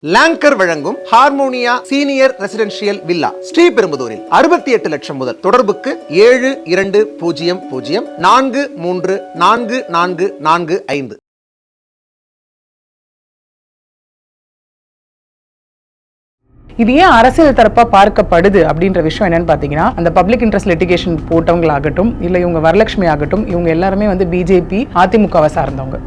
Longer வழங்கும் Harmonia senior residential villa ஸ்ரீபெரும்புதூரில் 68 லட்சம் முதல். தொடர்புக்கு 7200434445. இது ஏன் அரசியல் தரப்பா பார்க்கப்படுது அப்படின்ற விஷயம் என்னன்னு பாத்தீங்கன்னா, அந்த பப்ளிக் இன்ட்ரெஸ்ட் லிட்டிகேஷன் போட்டவங்களாகட்டும் இல்ல இவங்க வரலட்சுமி ஆகட்டும், இவங்க எல்லாருமே வந்து பிஜேபி அதிமுகவை சார்ந்தவங்க.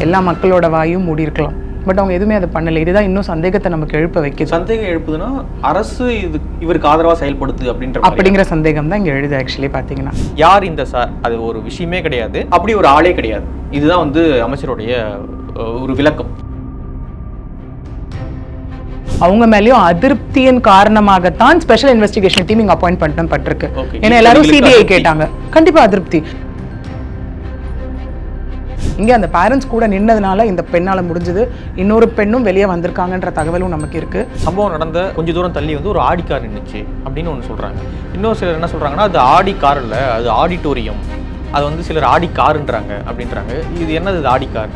எல்லா மக்களோட வாயும் மூடி இருக்கலாம், பட் அவங்க எதுவுமே அதை பண்ணல. இதுதான் இன்னும் சந்தேகத்தை நமக்கு எழுப்ப வைக்குது. சந்தேகம் எழுப்புதுன்னா அரசு இவருக்கு ஆதரவா செயல்படுத்து அப்படிங்கிற சந்தேகம் தான் இங்க எழுது. ஆக்சுவலி பாத்தீங்கன்னா யார் இந்த சார், அது ஒரு விஷயமே கிடையாது, அப்படி ஒரு ஆளே கிடையாது. இதுதான் வந்து அமைச்சருடைய ஒரு விளக்கம். அவங்க மேலயும் அதிருப்தியின் காரணமாகத்தான் ஸ்பெஷல் இன்வெஸ்டிகேஷன் டீம் இங்க அப்பாயிண்ட் பண்ணப்பட்டிருக்கு. ஏன்னா எல்லாரும் சிபிஐ கேட்டாங்க. கண்டிப்பா அதிருப்தி. இங்கே அந்த பேரண்ட்ஸ் கூட நின்னதுனால இந்த பெண்ணால் முடிஞ்சது. இன்னொரு பெண்ணும் வெளியே வந்திருக்காங்கன்ற தகவலும் நமக்கு இருக்கு. சம்பவம் நடந்த கொஞ்சம் தூரம் தள்ளி வந்து ஒரு ஆடி கார் நின்றுச்சு அப்படின்னு ஒன்று சொல்றாங்க. இன்னொரு சிலர் என்ன சொல்றாங்கன்னா, அது ஆடி கார் இல்லை, அது ஆடிட்டோரியம். அது வந்து சிலர் ஆடி காருன்றாங்க அப்படின்றாங்க. இது என்னது இது ஆடி கார்?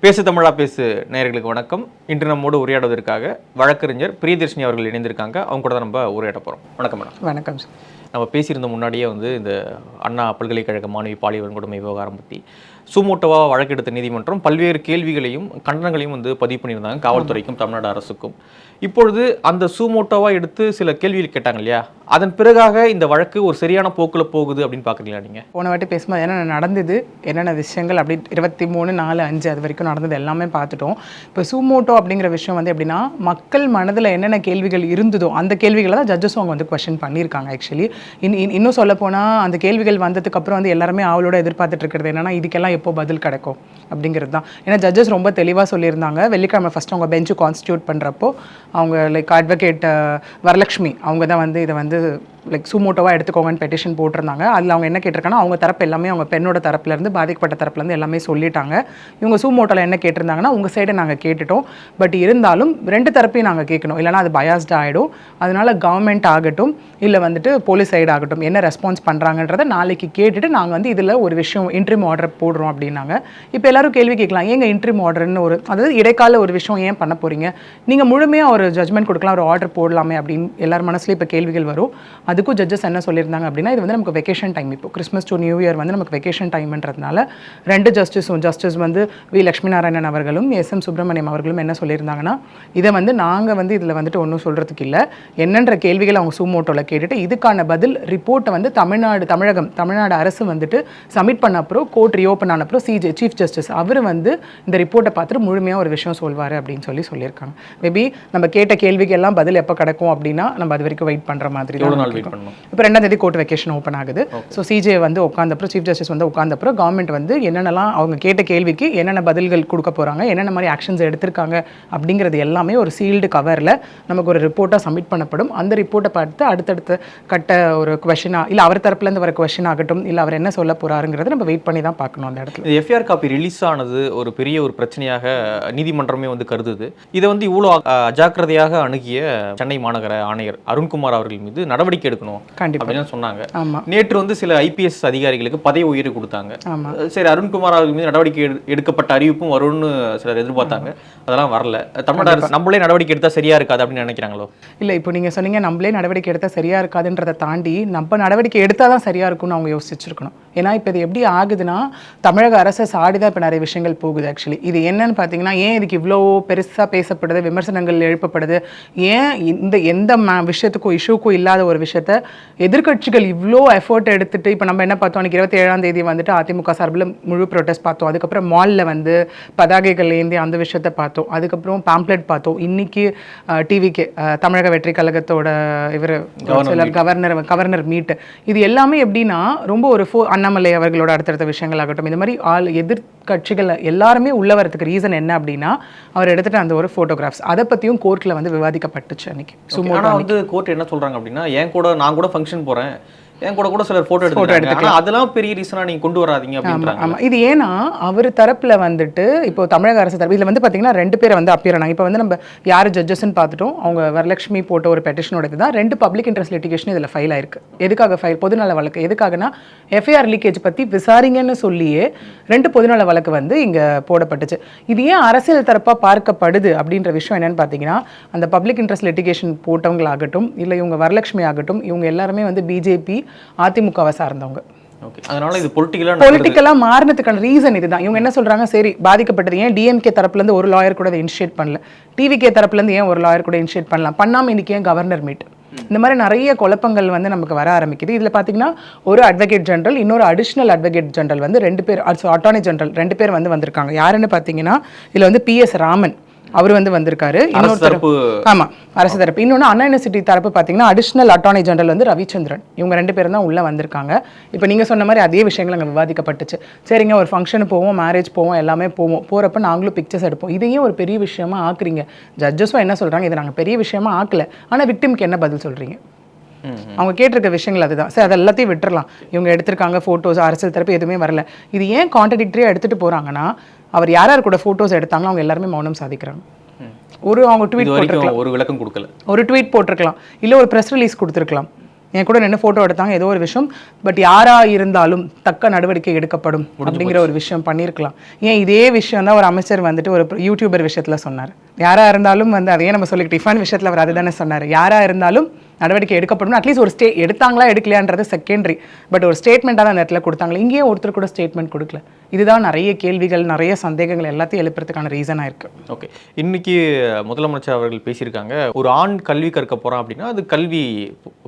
பேசு தமிழா பேசு நேயர்களுக்கு வணக்கம். இன்று நம்மோடு உரையாடுவதற்காக வழக்கறிஞர் பிரியதர்ஷினி அவர்கள் இணைந்திருக்காங்க. அவங்க கூட தான் நம்ம உரையாட போகிறோம். வணக்கம் மேடம். வணக்கம். நம்ம பேசியிருந்த முன்னாடியே வந்து இந்த அண்ணா பல்கலைக்கழக மாணவி பாலியல் வன்கொடுமை விவகாரம் பற்றி சுமோட்டோவாக வழக்கெடுத்த நீதிமன்றம் பல்வேறு கேள்விகளையும் கண்டனங்களையும் வந்து பதிவு பண்ணியிருந்தாங்க காவல்துறைக்கும் தமிழ்நாடு அரசுக்கும். இப்பொழுது அந்த சுமோட்டோவாக எடுத்து சில கேள்விகள் கேட்டாங்க இல்லையா, அதன் பிறகாக இந்த வழக்கு ஒரு சரியான போக்கில் போகுது அப்படின்னு பார்க்குறீங்களா நீங்கள்? போன வாட்டி பேசும்போது என்னென்ன நடந்தது, என்னென்ன விஷயங்கள் அப்படி 23/4/5 அது வரைக்கும் நடந்தது எல்லாமே பார்த்துட்டோம். இப்போ சுமோட்டோ அப்படிங்கிற விஷயம் வந்து எப்படின்னா, மக்கள் மனதில் என்னென்ன கேள்விகள் இருந்ததோ அந்த கேள்விகளை தான் ஜட்ஜஸும் அவங்க வந்து கொஸ்டின் பண்ணியிருக்காங்க. ஆக்சுவலி இன்னும் சொல்ல போனால் அந்த கேள்விகள் வந்ததுக்கு அப்புறம் வந்து எல்லாருமே அவளோட எதிர்பார்த்துட்டு இருக்கிறது என்னன்னா, இதுக்கெல்லாம் எப்போ பதில் கிடைக்கும் அப்படிங்கிறது தான். ஏன்னா ஜட்ஜஸ் ரொம்ப தெளிவாக சொல்லியிருந்தாங்க. வெள்ளிக்கிழமை ஃபர்ஸ்ட் அவங்க பெஞ்சு கான்ஸ்டியூட் பண்ணுறப்போ அவங்க லைக் அட்வொகேட் வரலட்சுமி அவங்க தான் வந்து இதை வந்து லைக் சுமோட்டோவாக எடுத்துக்கோங்கன்னு பெட்டிஷன் போட்டிருந்தாங்க. அதில் அவங்க என்ன கேட்டிருக்காங்கன்னா, அவங்க தரப்பு எல்லாமே அவங்க பெண்ணோட தரப்புலேருந்து பாதிக்கப்பட்ட தரப்புலேருந்து எல்லாமே சொல்லிட்டாங்க. இவங்க சுமோட்டோவில் என்ன கேட்டிருந்தாங்கன்னா, உங்கள் சைடை நாங்கள் கேட்டுட்டோம், பட் இருந்தாலும் ரெண்டு தரப்பையும் நாங்கள் கேட்கணும், இல்லைனா அது பயாஸ்ட் ஆகிடும். அதனால கவர்மெண்ட் ஆகட்டும் இல்லை வந்துட்டு போலீஸ் சைடு ஆகட்டும் என்ன ரெஸ்பான்ஸ் பண்ணுறாங்கன்றதை நாளைக்கு கேட்டுட்டு நாங்கள் வந்து இதில் ஒரு விஷயம் இன்ட்ரீம் ஆர்டர் போடுறோம் அப்படின்னாங்க. இப்போ எல்லாரும் கேள்வி கேட்கலாம், ஏங்க இன்ட்ரீம் ஆர்டர்னு ஒரு அதாவது இடைக்கால ஒரு விஷயம் ஏன் பண்ண போகிறீங்க, நீங்கள் முழுமையாக ஒரு ஜட்மெண்ட் கொடுக்கலாம், ஒரு ஆர்டர் போடலாமே அப்படின்னு எல்லார் மனசுலேயும் இப்போ கேள்விகள் வரும். அதுக்கும் ஜட்ஜஸ் என்ன சொல்லியிருந்தாங்க அப்படின்னா, இது வந்து நமக்கு வெக்கேஷன் டைம், இப்போ கிறிஸ்மஸ் டு நியூ இயர் வந்து நமக்கு வெக்கேஷன் டைம்ன்றதுனால ரெண்டு ஜஸ்டிஸ் வந்து வி லட்சுமி நாராயணன் அவர்களும் SM சுப்பிரமணியம் அவர்களும் என்ன சொல்லியிருந்தாங்கன்னா, இதை வந்து நாங்கள் வந்து இதில் வந்துட்டு ஒன்றும் சொல்கிறதுக்கு இல்லை, என்னன்ற கேள்விகளை அவங்க சுமோட்டோவில் கேட்டுட்டு இதுக்கான பதில் ரிப்போர்ட்டை வந்து தமிழ்நாடு அரசு வந்துட்டு சப்மிட் பண்ண அப்புறம் கோர்ட் ரீஓப்பன் ஆன அப்புறம் சீஃப் ஜஸ்டிஸ் அவர் வந்து இந்த ரிப்போர்ட்டை பார்த்துட்டு முழுமையாக ஒரு விஷயம் சொல்வார் அப்படின்னு சொல்லியிருக்காங்க. மேபி நம்ம கேட்ட கேள்விக்கு எல்லாம் பதில் எப்போ கிடைக்கும் அப்படின்னா நம்ம அது வரைக்கும் வெயிட் பண்ணுற மாதிரி தான். இப்போ 2ஆம் தேதி கோர்ட் வெக்கேஷன் ஓப்பன் ஆகுது. ஸோ CJ வந்து உட்காந்தப்பறம் சீஃப் ஜஸ்டிஸ் வந்து உட்காந்தப்பறம் கவர்மெண்ட் வந்து என்னென்னலாம் அவங்க கேட்ட கேள்விக்கு என்னென்ன பதில்கள் கொடுக்க போகிறாங்க, என்னென்ன மாதிரி ஆக்ஷன்ஸ் எடுத்திருக்காங்க அப்படிங்கிறது எல்லாமே ஒரு சீல்டு கவரில் நமக்கு ஒரு ரிப்போர்ட்டாக சப்மிட் பண்ணப்படும். அந்த ரிப்போர்ட்டை பார்த்து அடுத்தடுத்த கட்ட ஒரு கொஷனாக இல்லை அவர் தரப்புலேருந்து வர கொஷின் ஆகட்டும் இல்லை அவர் என்ன சொல்ல போகிறாருங்கிறத நம்ம வெயிட் பண்ணி தான் பார்க்கணும். அந்த இடத்துல FIR காப்பி ரிலீஸ் ஆனது ஒரு பெரிய ஒரு பிரச்சனையாக நீதிமன்றமே வந்து கருதுது. இதை வந்து இவ்வளோ அஜாக்கிரதையாக அணுகிய சென்னை மாநகர ஆணையர் அருண்குமார் அவர்கள் மீது நடவடிக்கை எடுக்கணும் அப்படின்னு சொன்னாங்க. நேற்று வந்து சில IPS அதிகாரிகளுக்கு பதவி உயர்வு கொடுத்தாங்க. சரி, அருண்குமார் அவர்கள் மீது நடவடிக்கை எடுக்கப்பட்ட அறிவிப்பும் வரும்னு சிலர் எதிர்பார்த்தாங்க. அதெல்லாம் வரல. தமிழ்நாடு அரசு நம்மளே நடவடிக்கை எடுத்தா சரியா இருக்காது அப்படின்னு நினைக்கிறாங்களோ? இல்லை, இப்போ நீங்க சொன்னீங்க நம்மளே நடவடிக்கை எடுத்தா சரியா இருக்காதுன்றதை தாண்டி நம்ம நடவடிக்கை எடுத்தாதான் சரியா இருக்கும்னு அவங்க யோசிச்சிருக்கணும். ஏன்னா இப்போ இது எப்படி ஆகுதுன்னா, தமிழக அரசை சாடிதான் இப்போ நிறைய விஷயங்கள் போகுது. ஆக்சுவலி இது என்னன்னு பார்த்தீங்கன்னா, ஏன் இதுக்கு இவ்வளோ பெருசாக பேசப்படுது, விமர்சனங்கள் எழுப்பப்படுது, ஏன் எந்த விஷயத்துக்கும் இஷ்யூக்கும் இல்லாத ஒரு விஷயத்த எதிர்கட்சிகள் இவ்வளோ எஃபர்ட் எடுத்துட்டு இப்போ நம்ம என்ன பார்த்தோம், அன்றைக்கி 27ஆம் தேதி வந்துட்டு அதிமுக சார்பில் முழு ப்ரொட்டஸ்ட் பார்த்தோம். அதுக்கப்புறம் மாலில் வந்து பதாகைகள் ஏந்தி அந்த விஷயத்தை பார்த்தோம். அதுக்கப்புறம் பாம்ப்ளெட் பார்த்தோம். இன்னைக்கு டிவிக்கு தமிழக வெற்றி கழகத்தோட இவர் கவர்னர் மீட். இது எல்லாமே எப்படின்னா ரொம்ப ஒரு அண்ணாமலை அவர்களோட அடுத்தடுத்த விஷயங்கள் ஆகட்டும், இந்த மாதிரி எதிர்கட்சிகள் எல்லாருமே உள்ள வரதுக்கு ரீசன் என்ன அப்படின்னா, அவர் எடுத்துட்டு அந்த ஒரு ஃபோட்டோகிராஃப்ஸ் அதை பற்றியும் கோர்ட்டில் வந்து விவாதிக்கப்பட்டுச்சு அன்னைக்கு. ஆனால் வந்து கோர்ட் என்ன சொல்கிறாங்க அப்படின்னா, நான் கூட ஃபங்க்ஷன் போகிறேன், என் கூட சிலர் போட்டோ எடுத்துக்கலாம், அதெல்லாம் பெரிய ரீசனா நீங்க கொண்டு வராதீங்க அப்படின்றாங்க. ஆமா, இது ஏன்னா அவர் தரப்புல வந்துட்டு இப்போ தமிழக அரசு தரப்பு இதுல வந்து பாத்தீங்கன்னா 2 பேரை வந்து அப்பியர் ஆனாங்க. இப்போ வந்து நம்ம யாரு ஜட்ஜஸ்ன்னு பார்த்துட்டோம். அவங்க வரலட்சுமி போட்ட ஒரு பெட்டிஷனோட இதுதான் 2 பப்ளிக் இன்ட்ரெஸ்ட் லிட்டிகேஷன் இதுல ஃபைல் ஆயிருக்கு. எதுக்காக ஃபைல்? பொதுநல வழக்கு. எதுக்காகனா எஃப்ஐஆர் லீக்கேஜ் பத்தி விசாரிங்கன்னு சொல்லியே 2 பொதுநல வழக்கு வந்து இங்க போடப்பட்டுச்சு. இது ஏன் அரசியல் தரப்பா பார்க்கப்படுது அப்படின்ற விஷயம் என்னன்னு பாத்தீங்கன்னா, அந்த பப்ளிக் இன்ட்ரெஸ்ட் லிட்டிகேஷன் போட்டவங்களாகட்டும் இல்ல இவங்க வரலட்சுமி ஆகட்டும், இவங்க எல்லாருமே வந்து பிஜேபி அதிமுகவை சார்ந்தவங்க. அதனால இது பொலிட்டிக்கலா மாறினதுக்கான ரீசன் இதுதான். இவங்க என்ன சொல்றாங்க, சரி பாதிக்கப்பட்டது ஏன் டிஎம்கே தரப்புல இருந்து ஒரு லாயர் கூட இனிஷியேட் பண்ணல, டிவிகே தரப்புல இருந்து ஏன் ஒரு லாயர் கூட இனிஷியேட் பண்ணலாம், பண்ணாம இன்னைக்கு ஏன் கவர்னர் மீட், இந்த மாதிரி நிறைய குழப்பங்கள் வந்து நமக்கு வர ஆரம்பிக்குது. இதுல பாத்தீங்கன்னா ஒரு அட்வொகேட் ஜெனரல், இன்னொரு அடிஷனல் அட்வொகேட் ஜெனரல் வந்து 2 பேர், அட்டார்னி ஜெனரல் 2 பேர் வந்து வந்திருக்காங்க. யாருன்னு பாத்தீங்கன்னா இதுல வந்து PS ராமன் அவர் வந்து வந்திருக்காரு. இன்னொரு தரப்பு, ஆமா அரசு தரப்பு. இன்னொன்று அண்ணா யூனிவர்சிட்டி தரப்பு பார்த்தீங்கன்னா அடிஷனல் அட்டார்னி ஜெனரல் வந்து ரவிச்சந்திரன். இவங்க 2 பேரும் தான் உள்ள வந்திருக்காங்க. இப்போ நீங்க சொன்ன மாதிரி அதே விஷயங்கள் அங்கே விவாதிக்கப்பட்டுச்சு. சரிங்க, ஒரு ஃபங்க்ஷனுக்கு போவோம், மேரேஜ் போவோம், எல்லாமே போவோம், போறப்ப நாங்களும் பிக்சர்ஸ் எடுப்போம். இதையும் ஒரு பெரிய விஷயமா ஆக்குறீங்க. ஜட்ஜஸும் என்ன சொல்றாங்க, இதை நாங்கள் பெரிய விஷயமா ஆக்கல, ஆனால் விக்டிம்க்கு என்ன பதில் சொல்றீங்க? அவங்க கேட்டிருக்க விஷயங்கள் அதுதான். சரி, அது எல்லாத்தையும் விட்டுறலாம். இவங்க எடுத்திருக்காங்க ஃபோட்டோஸ், அரசியல் தரப்பு எதுவுமே வரல. இது ஏன் கான்ட்ரடிக்டரியா எடுத்துட்டு போறாங்கன்னா, அவர் யார் யார் கூட ஃபோட்டோஸ் எடுத்தாங்களோ அவங்க எல்லாருமே மௌனம் சாதிக்கிறாங்க. அவங்க ட்வீட் போட்டிருக்கலாம், ஒரு விளக்கம் கொடுக்கல, ஒரு ட்வீட் போட்டிருக்கலாம், இல்லை ஒரு ப்ரெஸ் ரிலீஸ் கொடுத்துருக்கலாம். என் கூட நின்று ஃபோட்டோ எடுத்தாங்க, ஏதோ ஒரு விஷயம், பட் யாரா இருந்தாலும் தக்க நடவடிக்கை எடுக்கப்படும் அப்படிங்கிற ஒரு விஷயம் பண்ணியிருக்கலாம். ஏன் இதே விஷயம் தான் ஒரு அமைச்சர் வந்துட்டு ஒரு யூடியூபர் விஷயத்தில் சொன்னார். யாரா இருந்தாலும் வந்து அதையே நம்ம சொல்லிக்கிட்டு டிஃபான் விஷயத்தில் அவர் அதுதானே சொன்னார். யாரா இருந்தாலும் நடவடிக்கை எடுக்கப்படும். அட்லீஸ்ட் ஒரு எடுத்தாங்களா எடுக்கலையான்றது செகண்டரி, பட் ஒரு ஸ்டேட்மெண்ட்டாக தான் அந்த இடத்துல கொடுத்தாங்களே. இங்கேயே ஒருத்தர் கூட ஸ்டேட்மெண்ட் கொடுக்கல. இதுதான் நிறைய கேள்விகள், நிறைய சந்தேகங்கள் எல்லாத்தையும் எழுப்புறதுக்கான ரீசனாக இருக்கு. ஓகே, இன்னைக்கு முதலமைச்சர் அவர்கள் பேசியிருக்காங்க, ஒரு ஆண் கல்வி கற்க போறான் அப்படின்னா அது கல்வி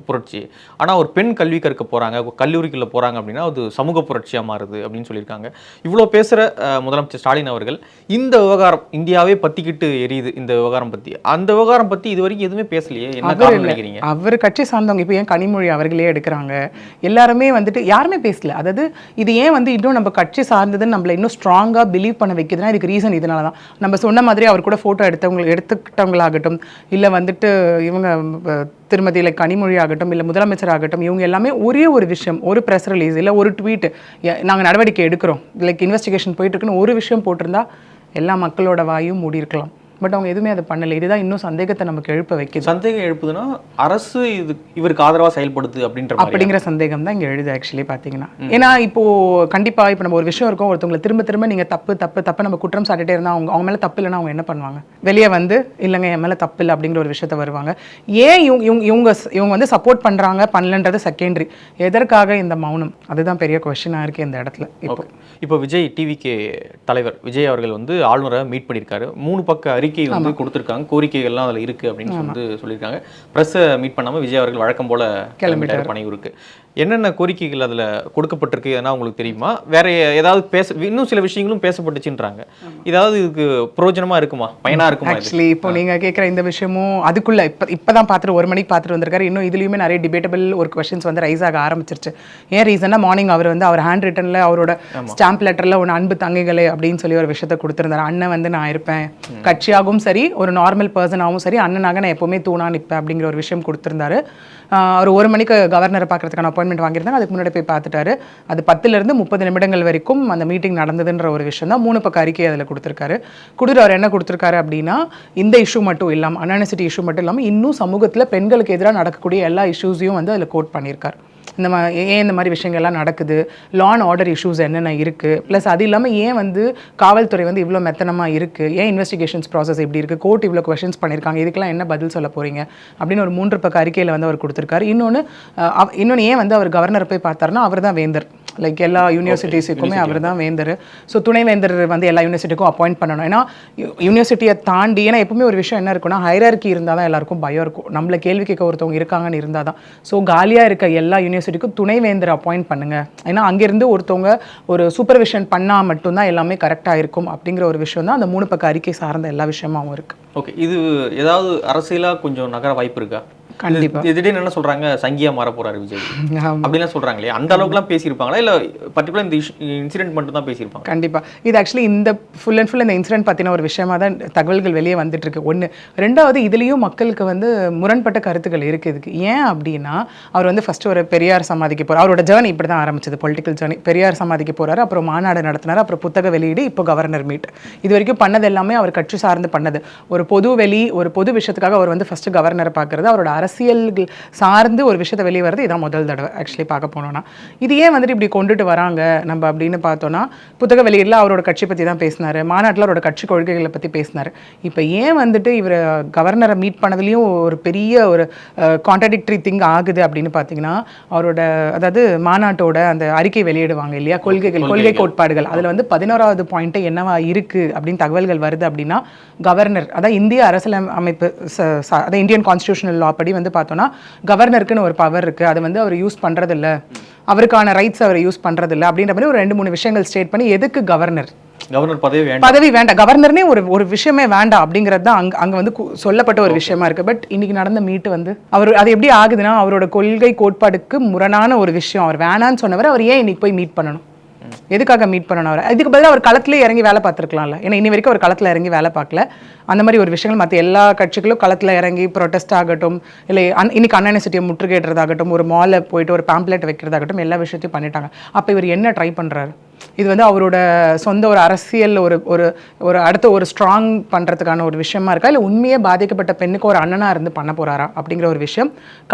புரட்சி, ஆனால் ஒரு பெண் கல்வி கற்க போறாங்க, கல்லூரிக்குள்ள போறாங்க அப்படின்னா அது சமூக புரட்சியாக மாறுது அப்படின்னு சொல்லியிருக்காங்க. இவ்வளோ பேசுகிற முதலமைச்சர் ஸ்டாலின் அவர்கள் இந்த விவகாரம் இந்தியாவே பத்திக்கிட்டு எரியுது, இந்த விவகாரம் பற்றி, அந்த விவகாரம் பற்றி இது வரைக்கும் எதுவுமே பேசலையே, என்ன காரணம் நினைக்கிறீங்க? அவர் கட்சி சார்ந்தவங்க இப்போ ஏன் கனிமொழி அவர்களே எடுக்கிறாங்க, எல்லாருமே வந்துட்டு யாருமே பேசல. அதாவது இது ஏன் வந்து இன்னும் நம்ம கட்சி சார்ந்ததுன்னு நம்மள இன்னும் ஸ்ட்ராங்காக பிலீவ் பண்ண வைக்குதுன்னா இதுக்கு ரீசன் இதனால தான். நம்ம சொன்ன மாதிரி அவர் கூட ஃபோட்டோ எடுத்துக்கிட்டவங்களாகட்டும், இல்லை வந்துட்டு இவங்க திருமதி லைக் கனிமொழி ஆகட்டும், இல்லை முதலமைச்சர் ஆகட்டும், இவங்க எல்லாமே ஒரே ஒரு விஷயம், ஒரு ப்ரெஸ் ரிலீஸ் இல்லை ஒரு ட்வீட், நாங்கள் நடவடிக்கை எடுக்கிறோம், லைக் இன்வெஸ்டிகேஷன் போயிட்டு இருக்குன்னு ஒரு விஷயம் போட்டிருந்தா எல்லா மக்களோட வாயும் மூடி இருக்கலாம். பட் அவங்க எதுவுமே அதை பண்ணலை. இதுதான் இன்னும் சந்தேகத்தை நமக்கு எழுப்ப வைக்குது. சந்தேகம் எழுப்புதுன்னா அரசு இவருக்கு ஆதரவாக செயல்படுது அப்படிங்கிற சந்தேகம் தான் இங்கே எழுது ஆக்சுவலி பார்த்தீங்கன்னா. ஏன்னா இப்போ கண்டிப்பாக இப்போ நம்ம ஒரு விஷயம் இருக்கும், ஒருத்தவங்களை திரும்ப திரும்ப நீங்கள் தப்பு தப்பு தப்பு நம்ம குற்றம் சாட்டிட்டே இருந்தால் அவங்க மேலே தப்பு இல்லைன்னா அவங்க என்ன பண்ணுவாங்க? வெளியே வந்து இல்லைங்க என் மேலே தப்பு இல்லை அப்படிங்கிற ஒரு விஷயத்த வருவாங்க. ஏன் இவங்க வந்து சப்போர்ட் பண்ணுறாங்க பண்ணலன்றது செகண்டரி. எதற்காக இந்த மௌனம்? அதுதான் பெரிய கொஸ்டினாக இருக்குது இந்த இடத்துல. இப்போ விஜய் டிவிகே தலைவர் விஜய் அவர்கள் வந்து ஆளுநரை மீட் பண்ணியிருக்காரு. 3 பக்க அறிக்கை வந்து கொடுத்துருக்காங்க, கோரிக்கைகள்லாம் அதில் இருக்கு அப்படின்னு வந்து சொல்லியிருக்காங்க. ப்ரெஸ்ஸை மீட் பண்ணாமல் விஜய் அவர்கள் வழக்கம் போல கிளம்பிட்டார் பனையூருக்கு. என்னென்ன கோரிக்கைகள் அதில் கொடுக்கப்பட்டிருக்கு ஏன்னா உங்களுக்கு தெரியுமா? வேற ஏதாவது இன்னும் சில விஷயங்களும் பேசப்பட்டுச்சுன்றாங்க. இதாவது இதுக்கு பிரயோஜனமா இருக்குமா, பயனா இருக்குமா? ஆக்சுவலி இப்போ நீங்க கேட்குற இந்த விஷயமும் அதுக்குள்ள இப்பதான் பார்த்துட்டு 1 மணிக்கு பார்த்துட்டு வந்திருக்காரு. இன்னும் இதுலயுமே நிறைய டிபேட்டபிள் ஒரு கொஸ்டின்ஸ் வந்து ரைஸ் ஆக ஆரம்பிச்சிருச்சு. ஏன் ரீசன்னா மார்னிங் அவர் வந்து அவர் ஹேண்ட் ரிட்டன்ல அவரோட ஸ்டாம்ப் லெட்டர்ல ஒன்று அன்பு தங்கைகளே அப்படின்னு சொல்லி ஒரு விஷயத்த கொடுத்திருந்தாரு. அண்ணன் வந்து நான் இருப்பேன், கட்சியாகவும் சரி ஒரு நார்மல் பர்சனாகவும் சரி அண்ணனாக நான் எப்பவுமே தூணா நிற்பேன் அப்படிங்கிற ஒரு விஷயம் கொடுத்திருந்தாரு. அவர் 1 மணிக்கு கவர்னரை பார்க்கறதுக்கான அப்பாயின்மெண்ட் வாங்கியிருந்தாங்க. அதுக்கு முன்னாடி போய் பார்த்துட்டாரு. அது 10லேருந்து 30 நிமிடங்கள் வரைக்கும் அந்த மீட்டிங் நடந்ததுன்ற ஒரு விஷயம் தான். 3 பக்க அறிக்கை அதில் கொடுத்துருக்காரு. அவர் என்ன கொடுத்துருக்காரு அப்படின்னா, இந்த இஷ்யூ மட்டும் இல்லாமல் அண்ணா யூனிவர்சிட்டி இஷ்யூ மட்டும் இல்லாமல் இன்னும் சமூகத்தில் பெண்களுக்கு எதிராக நடக்கக்கூடிய எல்லா இஷ்யூஸையும் வந்து அதில் கோட் பண்ணியிருக்காரு. ஏன் இந்த மாதிரி விஷயங்கள்லாம் நடக்குது, லா அண்ட் ஆர்டர் இஷ்யூஸ் என்னென்ன இருக்குது, ப்ளஸ் அது இல்லாமல் ஏன் வந்து காவல்துறை வந்து இவ்வளோ மெத்தனமாக இருக்குது, ஏன் இன்வெஸ்டிகேஷன்ஸ் ப்ராசஸ் இப்படி இருக்குது, கோர்ட் இவ்வளோ கொஸ்டின்ஸ் பண்ணியிருக்காங்க, இதுக்கெல்லாம் என்ன பதில் சொல்ல போகிறீங்க அப்படின்னு ஒரு 3 பக்க அறிக்கையில் வந்து அவர் கொடுத்துருக்காரு. இன்னொன்று ஏன் வந்து அவர் கவர்னர் போய் பார்த்தாருன்னா, அவர் தான் வேந்தர், லைக் எல்லா யூனிவர்சிட்டிஸுக்குமே அவர் தான் வேந்தர். ஸோ துணைவேந்தர் வந்து எல்லா யூனிவர்சிட்டிக்கும் அப்பாயிண்ட் பண்ணணும். ஏன்னா யூனிவர்சிட்டியை தாண்டி, ஏன்னா எப்பவுமே ஒரு விஷயம் என்ன இருக்குன்னா, ஹைரார்கி இருந்தால் தான் எல்லாருக்கும் பயம் இருக்கும். நம்மளை கேள்வி கேட்க ஒருத்தவங்க இருக்காங்கன்னு இருந்தால் தான். ஸோ காலியாக இருக்க எல்லா யூனிவர்சிட்டிக்கும் துணைவேந்தர் அப்பாயிண்ட் பண்ணுங்க. ஏன்னா அங்கேருந்து ஒருத்தவங்க ஒரு சூப்பர்விஷன் பண்ணால் மட்டும்தான் எல்லாமே கரெக்டாக இருக்கும் அப்படிங்கிற ஒரு விஷயம் தான் அந்த 3 பக்க அறிக்கை சார்ந்த எல்லா விஷயமாகவும் இருக்குது. ஓகே, இது ஏதாவது அரசியலாக கொஞ்சம் நகர வாய்ப்பு இருக்கா? கண்டிப்பா. திடீர்னு என்ன சொல்றாங்க, சங்கியா மாற போறாரு விஜய் ஆமா. அப்படிலாம் சொல்றாங்க இல்லையா? அந்த அளவுக்குலாம் பேசியிருப்பாங்களா இல்ல பர்டிகுலர் இந்த இன்சிடென்ட் மட்டும் தான் பேசியிருப்பாங்க? கண்டிப்பா. இது ஆக்சுவலி இந்த ஃபுல் அண்ட் ஃபுல் இந்த இன்சிடென்ட் பத்தின ஒரு விஷயமா தான் தகவல்கள் வெளியே வந்துட்டு இருக்கு. ஒன்று. ரெண்டாவது, இதுலேயும் மக்களுக்கு வந்து முரண்பட்ட கருத்துக்கள் இருக்கு இதுக்கு. ஏன் அப்படின்னா, அவர் வந்து ஃபர்ஸ்ட் ஒரு பெரியார் சமாதிக்கு போறார். அவரோட ஜேர்னி இப்படி தான் ஆரம்பிச்சது, பொலிட்டிக்கல் ஜேர்னி. பெரியார் சமாதிக்கு போறாரு, அப்புறம் மாநாடு நடத்தினார், அப்புறம் புத்தக வெளியீடு, இப்போ கவர்னர் மீட். இது வரைக்கும் பண்ணது எல்லாமே அவர் கட்சி சார்ந்து பண்ணது. ஒரு பொது வெளி, ஒரு பொது விஷயத்துக்காக அவர் வந்து ஃபர்ஸ்ட் கவர்னரை பார்க்கறது, அவரோட அரசியல் சார்ந்து ஒரு விஷயத்தை வெளியே வருது, இதான் முதல் தடவை ஆக்சுவலி பார்க்க போனோம்னா. இது ஏன் வந்துட்டு இப்படி கொண்டுட்டு வராங்க நம்ம அப்படின்னு பார்த்தோன்னா, புத்தக வெளியீடுல அவரோட கட்சி பற்றி தான் பேசினாரு, மாநாட்டில் அவரோட கட்சி கொள்கைகளை பற்றி பேசினாரு. இப்போ ஏன் வந்துட்டு இவர் கவர்னரை மீட் பண்ணதுலேயும் ஒரு பெரிய ஒரு கான்ட்ராடிக்டரி திங் ஆகுது அப்படின்னு பார்த்தீங்கன்னா, அவரோட அதாவது மாநாட்டோட அந்த அறிக்கை வெளியிடுவாங்க இல்லையா, கொள்கை கோட்பாடுகள், அதில் வந்து 11வது பாயிண்ட்டு என்னவா இருக்கு அப்படின்னு தகவல்கள் வருது அப்படின்னா, கவர்னர், அதான் இந்திய அரசியல் அமைப்பு, அதான் இந்தியன் கான்ஸ்டியூஷனல் லா படி வந்து பார்த்தோன்னா கவர்னருக்குன்னு ஒரு பவர் இருக்கு, அதை வந்து அவர் யூஸ் பண்றதில்ல, அவருக்கான ரைட்ஸ் அவர் யூஸ் பண்றதில்ல அப்படின்ற மாதிரி ஒரு 2-3 விஷயங்கள் ஸ்டேட் பண்ணி, எதுக்கு கவர்னர் பதவி வேண்டாம், கவர்னர்னே ஒரு விஷயமே வேண்டாம் அப்படிங்கிறது தான் அங்க வந்து சொல்லப்பட்ட ஒரு விஷயமா இருக்கு. பட் இன்னைக்கு நடந்த மீட்டு வந்து அவர் அது எப்படி ஆகுதுன்னா, அவரோட கொள்கை கோட்பாடுக்கு முரணான ஒரு விஷயம், அவர் வேணான்னு சொன்னவர் அவர் ஏன் இன்னைக்கு போய் மீட் பண்ணணும், எதுக்காக மீட் பண்ணணும் அவர்? இதுக்கு பதிலாக அவர் களத்திலே இறங்கி வேலை பார்த்துருக்கலாம்ல. ஏன்னா இனி வரைக்கும் அவர் களத்தில் இறங்கி வேலை பார்க்கல. அந்த மாதிரி ஒரு விஷயங்கள் மற்ற எல்லா கட்சிகளும் களத்தில் இறங்கி ப்ரொட்டஸ்ட் ஆகட்டும், இல்லை இன்னைக்கு அண்ணா யூனிவர்சிட்டியை முற்றுகையிடுறதாகட்டும், ஒரு மாலை போயிட்டு ஒரு பேம்ப்ளெட் வைக்கிறதாகட்டும், எல்லா விஷயத்தையும் பண்ணிட்டாங்க. அப்போ இவர் என்ன ட்ரை பண்ணுறாரு? இது வந்து அவரோட சொந்த ஒரு அரசியல் ஒரு அடுத்த ஒரு ஸ்ட்ராங் பண்ணுறதுக்கான ஒரு விஷயமா இருக்கா, இல்லை உண்மையே பாதிக்கப்பட்ட பெண்ணுக்கு ஒரு அண்ணனாக இருந்து பண்ண போகிறாரா அப்படிங்கிற ஒரு விஷயம்.